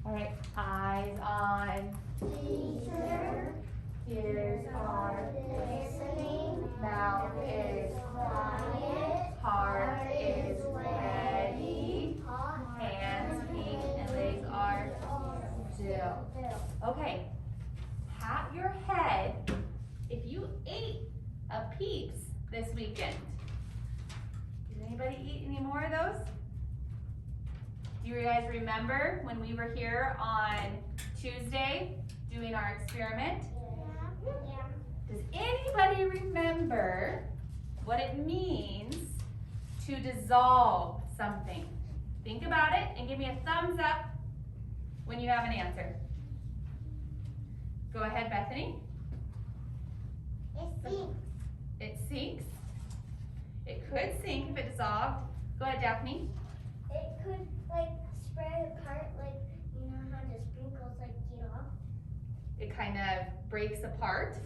All right, eyes on Teacher, ears are listening, mouth is quiet, heart is ready, hands, feet, and legs are still. Okay, pat your head if you ate a Peeps this weekend. Did anybody eat any more of those? Do you guys remember when we were here on Tuesday doing our experiment? Does anybody remember what it means to dissolve something? Think about it and give me a thumbs up when you have an answer. Go ahead, Bethany. It sinks. It sinks. It could sink if it dissolved. Go ahead, Daphne. It could like spread apart, like you know how the sprinkles like get off. It kind of breaks apart.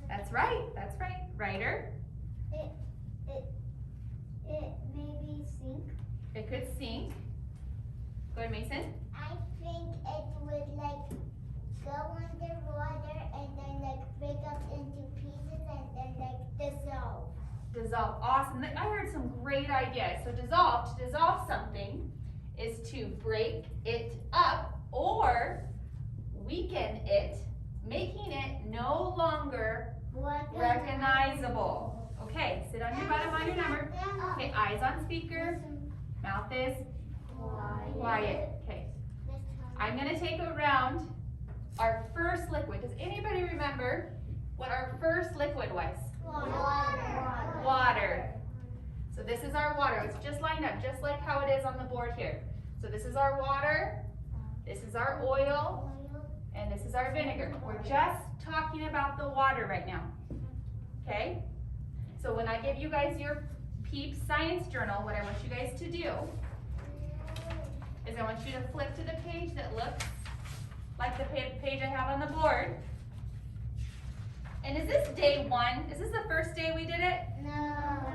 That's right. That's right. Ryder. It maybe sink. It could sink. Go ahead, Mason. I think it would like go underwater and then like break up into pieces and then like dissolve. Dissolve. Awesome. I heard some great ideas. So dissolve, to dissolve something is to break it up or weaken it, making it no longer recognizable. Okay, sit on your bottom on your number. Okay, eyes on speaker, mouth is quiet. Okay, I'm gonna take around our first liquid. Does anybody remember what our first liquid was? Water. So this is our water. Let's just line up, just like how it is on the board here. So this is our water, this is our oil, and this is our vinegar. We're just talking about the water right now. Okay? So when I give you guys your Peeps Science Journal, what I want you guys to do is I want you to flip to the page that looks like the page I have on the board. And is this day one? Is this the first day we did it?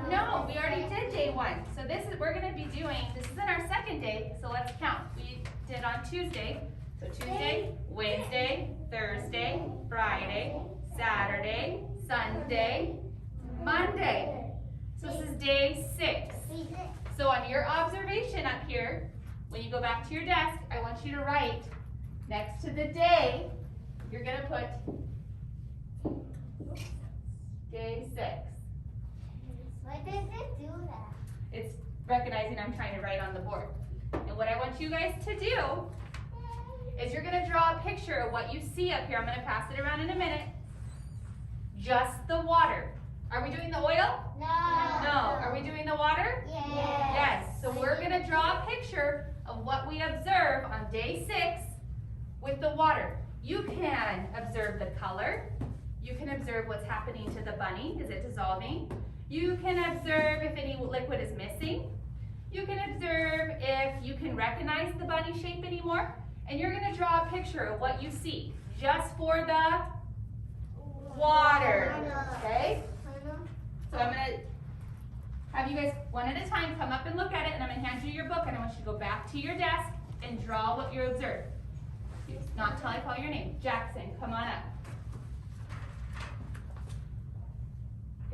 No, we already did day one. So this is, we're gonna be doing, this isn't our second day, so let's count. We did on Tuesday. So Tuesday, Wednesday, Thursday, Friday, Saturday, Sunday, Monday. So this is day 6. So on your observation up here, when you go back to your desk, I want you to write next to the day, you're gonna put day 6. Why does it do that? It's recognizing I'm trying to write on the board. And what I want you guys to do is you're gonna draw a picture of what you see up here. I'm gonna pass it around in a minute. Just the water. Are we doing the oil? No. Are we doing the water? Yes. Yes. So we're gonna draw a picture of what we observe on day 6 with the water. You can observe the color. You can observe what's happening to the bunny. Is it dissolving? You can observe if any liquid is missing. You can observe if you can recognize the bunny shape anymore. And you're gonna draw a picture of what you see just for the water, okay? So I'm gonna have you guys one at a time come up and look at it, and I'm gonna hand you your book, and I want you to go back to your desk and draw what you observed. Not until I call your name. Jackson, come on up.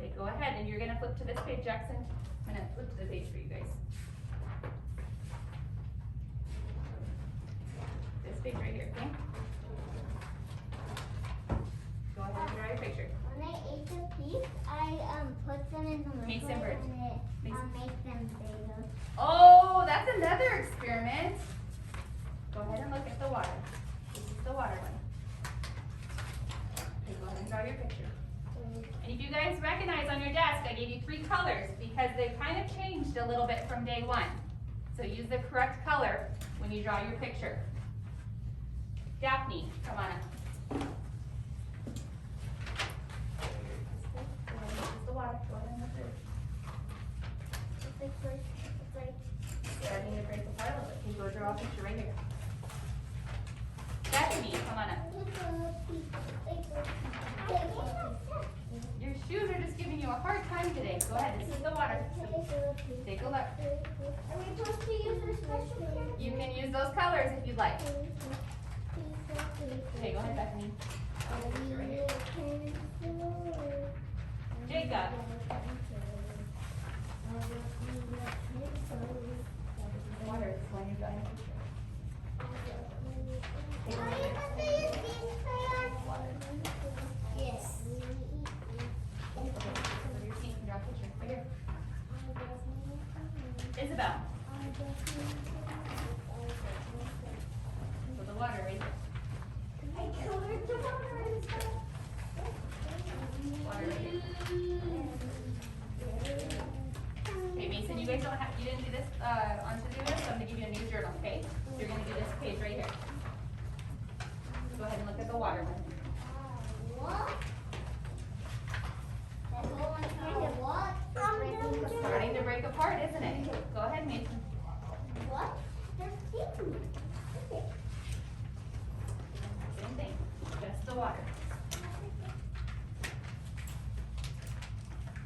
Okay, go ahead, and you're gonna flip to this page, Jackson. I'm gonna flip to the page for you guys. This page right here, okay? Go ahead and draw your picture. When I ate the peas, I put them in the Mason microwave Bird. and it Mason. make them bigger. Oh, that's another experiment. Go ahead and look at the water. This is the water one. Okay, go ahead and draw your picture. And if you guys recognize on your desk, I gave you 3 colors because they kind of changed a little bit from day 1. So use the correct color when you draw your picture. Daphne, come on up. This is the water. Go ahead and look at it. It's like Yeah, I need to break the pile of it. Can you go draw a picture right here? Bethany, come on up. You're shoes are just giving you a hard time today. Go ahead, this is the water. Take a look. Are we supposed to use our special pen? You can use those colors if you'd like. Okay, go ahead, Bethany. Jacob. Water is when you're done. Yes. Right here. Isabel. So the water right here. Water right here. Okay, Mason, you guys don't have, you didn't do this on to-do list, so I'm gonna give you a new journal, okay? You're gonna do this page right here. Go ahead and look at the water. Starting to break apart, isn't it? Go ahead, Mason. What? They're pink. Same thing, just the water.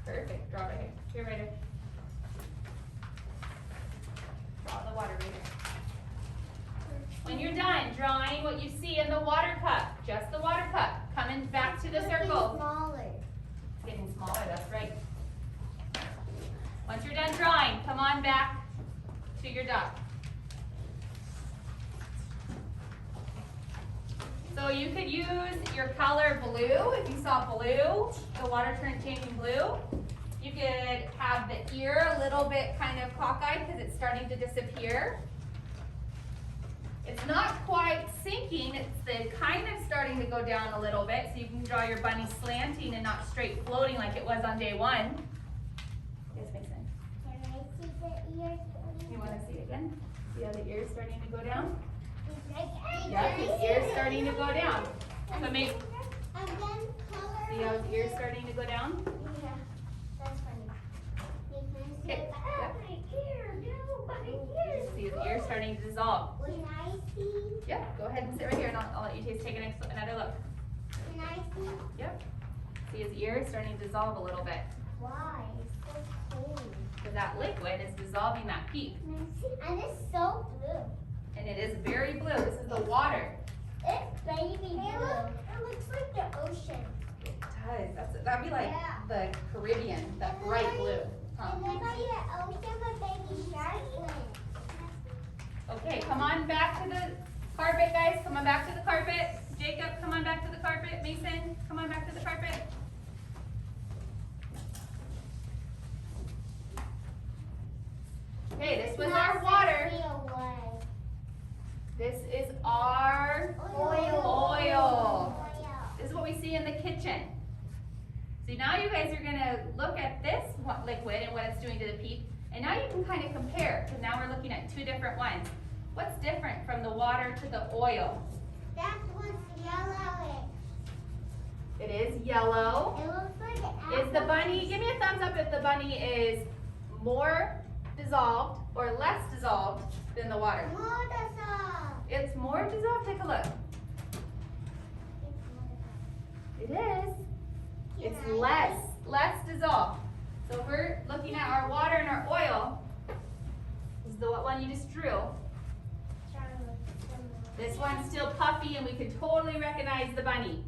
Perfect, draw right here. Here, right here. Draw the water right here. When you're done drawing what you see in the water cup, just the water cup, coming back to the circle. Smaller. It's getting smaller, that's right. Once you're done drawing, come on back to your dot. So you could use your color blue. If you saw blue, the water turned changing blue. You could have the ear a little bit kind of cockeyed because it's starting to disappear. It's not quite sinking, it's the kind of starting to go down a little bit, so you can draw your bunny slanting and not straight floating like it was on day one. Yes, Mason? Can I see the ears? You want to see it again? See how the ear's starting to go down? Yeah, Yeah, the ear's starting to go down. So make, And then color. see how his ear's starting to go down? Yeah, that's funny. Okay, yep. My ear, no, my ear. See his ear starting to dissolve. Can I see? Yeah, go ahead and sit right here and I'll let you take another look. Can I see? Yep. See his ear is starting to dissolve a little bit. Why? It's so cold. Because that liquid is dissolving that peat. Can I see? And it's so blue. And it is very blue. This is the water. It's baby blue. It looks like the ocean. It does. That'd be like Yeah. the Caribbean, that bright blue. Huh? It looks like the ocean with baby shark in it. Okay, come on back to the carpet, guys. Come on back to the carpet. Jacob, come on back to the carpet. Mason, come on back to the carpet. Okay, this was our water. This is our oil. This is what we see in the kitchen. So now you guys are gonna look at this liquid and what it's doing to the peat, and now you can kind of compare, because now we're looking at two different ones. What's different from the water to the oil? That one's yellow. It is yellow. It looks like an apple. Is the bunny, give me a thumbs up if the bunny is more dissolved or less dissolved than the water. More dissolved. It's more dissolved, take a look. It is. It's less dissolved. So if we're looking at our water and our oil, this is the one you just drew. This one's still puffy and we can totally recognize the bunny.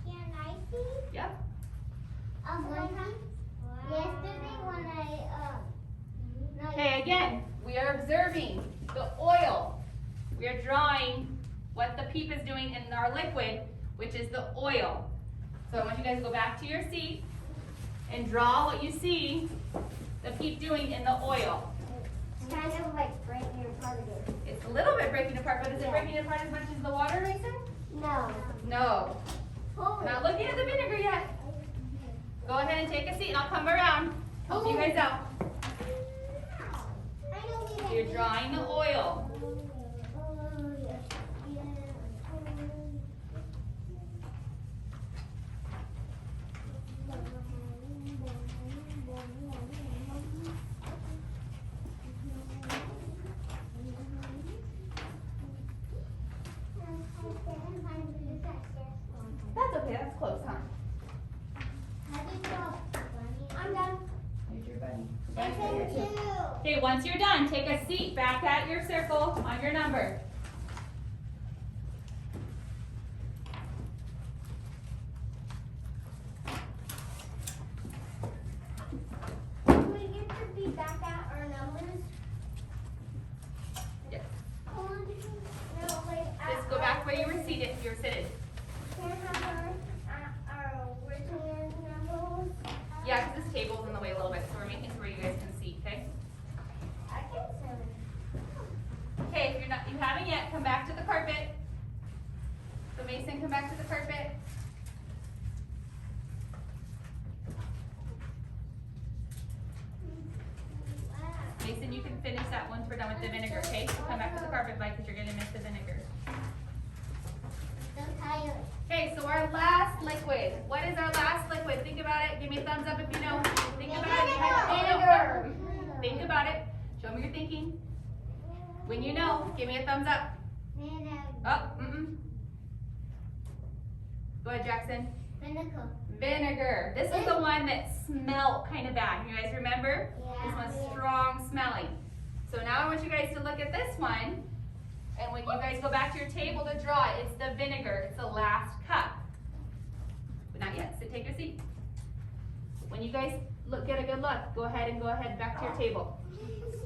Can I see? Yep. Yesterday when Okay, again, we are observing the oil. We are drawing what the peep is doing in our liquid, which is the oil. So I want you guys to go back to your seat and draw what you see the peep doing in the oil. It's kind of like breaking your apart again. It's a little bit breaking apart, but is it breaking apart as much as the water, Mason? No. No. Not looking at the vinegar yet. Go ahead and take a seat and I'll come around. Help you guys out. So you're drawing the oil. That's okay, that's close, huh? Okay, once you're done, take a seat back at your circle on your number. Do we get to be back at our numbers? Yes. No, like Just go back where you were seated. You were seated. Can I have our original numbers? Yeah, because this table's in the way a little bit, so we're making it where you guys can see, okay? I can send it. Okay, if you haven't yet, come back to the carpet. So Mason, come back to the carpet. Mason, you can finish that once we're done with the vinegar, okay? So come back to the carpet, Mike, because you're gonna miss the vinegar. So tired. Okay, so our last liquid. What is our last liquid? Think about it. Give me a thumbs up if you know. Think about it. Vinegar. Think about it. Show me your thinking. When you know, give me a thumbs up. Oh, Go ahead, Jackson. Vinegar. Vinegar. This is the one that smelled kind of bad. You guys remember? This one's strong smelling. So now I want you guys to look at this one. And when you guys go back to your table to draw it, it's the vinegar. It's the last cup. But not yet. So take a seat. When you guys get a good look, go ahead back to your table.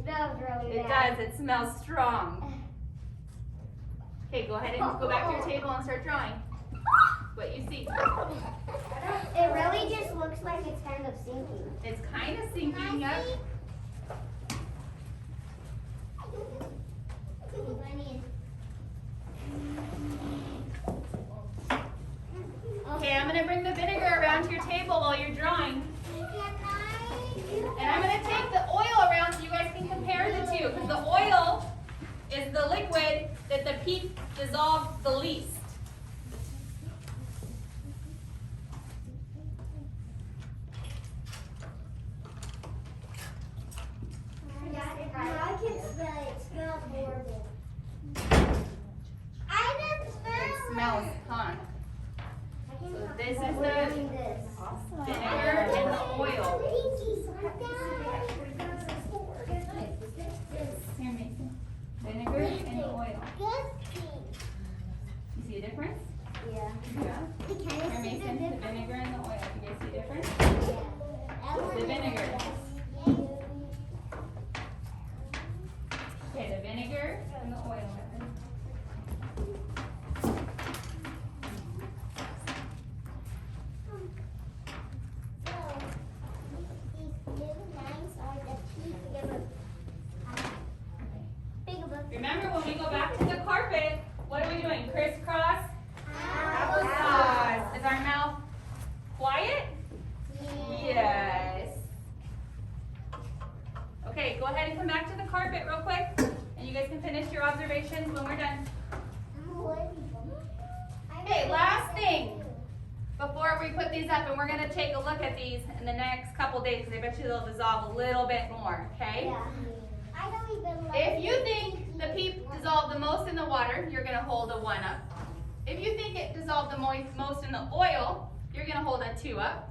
Smells really It does. It smells strong. Okay, go ahead and go back to your table and start drawing. What you see. It really just looks like it's kind of sinking. It's kind of sinking up. Okay, I'm going to bring the vinegar around to your table while you're drawing. And I'm going to take the oil around so you guys can compare the two. Because the oil is the liquid that the peat dissolved the least. I can smell it. It smells horrible. I don't smell It smells, huh? So this is the vinegar and the oil. Here, Mason. Vinegar and oil. You see a difference? Yeah. Yeah. Here, Mason, the vinegar and the oil. You guys see a difference? The vinegar. Okay, the vinegar and the oil. Remember, when we go back to the carpet, what are we doing? Crisscross applesauce. Is our mouth quiet? Yes. Okay, go ahead and come back to the carpet real quick, and you guys can finish your observations when we're done. Okay, last thing before we put these up, and we're going to take a look at these in the next couple days, because I bet you they'll dissolve a little bit more, okay? Yeah. I don't even like If you think the peat dissolved the most in the water, you're going to hold a 1 up. If you think it dissolved the most in the oil, you're going to hold a 2 up.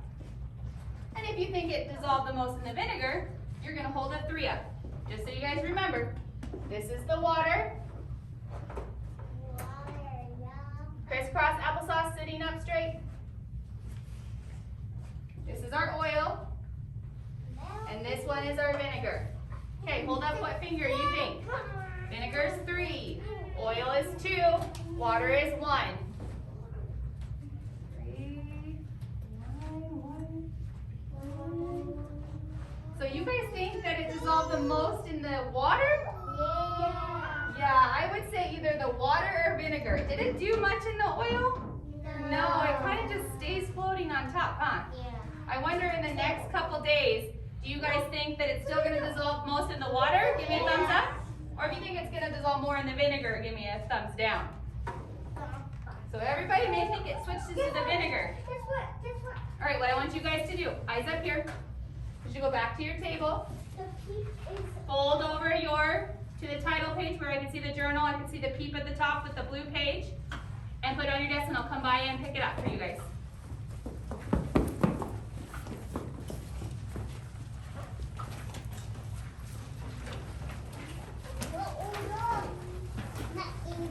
And if you think it dissolved the most in the vinegar, you're going to hold a 3 up. Just so you guys remember, this is the water. Crisscross applesauce sitting up straight. This is our oil. And this one is our vinegar. Okay, hold up what finger you think. Vinegar is 3. Oil is 2. Water is 1. 3, 1. So you guys think that it dissolved the most in the water? Yeah, I would say either the water or vinegar. Did it do much in the oil? No, it kind of just stays floating on top, huh? Yeah. I wonder in the next couple days, do you guys think that it's still going to dissolve most in the water? Give me a thumbs up. Or if you think it's going to dissolve more in the vinegar, give me a thumbs down. So everybody may think it switches to the vinegar. Guess what? All right, what I want you guys to do, eyes up here. You should go back to your table. The peak is Fold over to the title page where I can see the journal. I can see the peep at the top with the blue page. And put it on your desk and I'll come by and pick it up for you guys.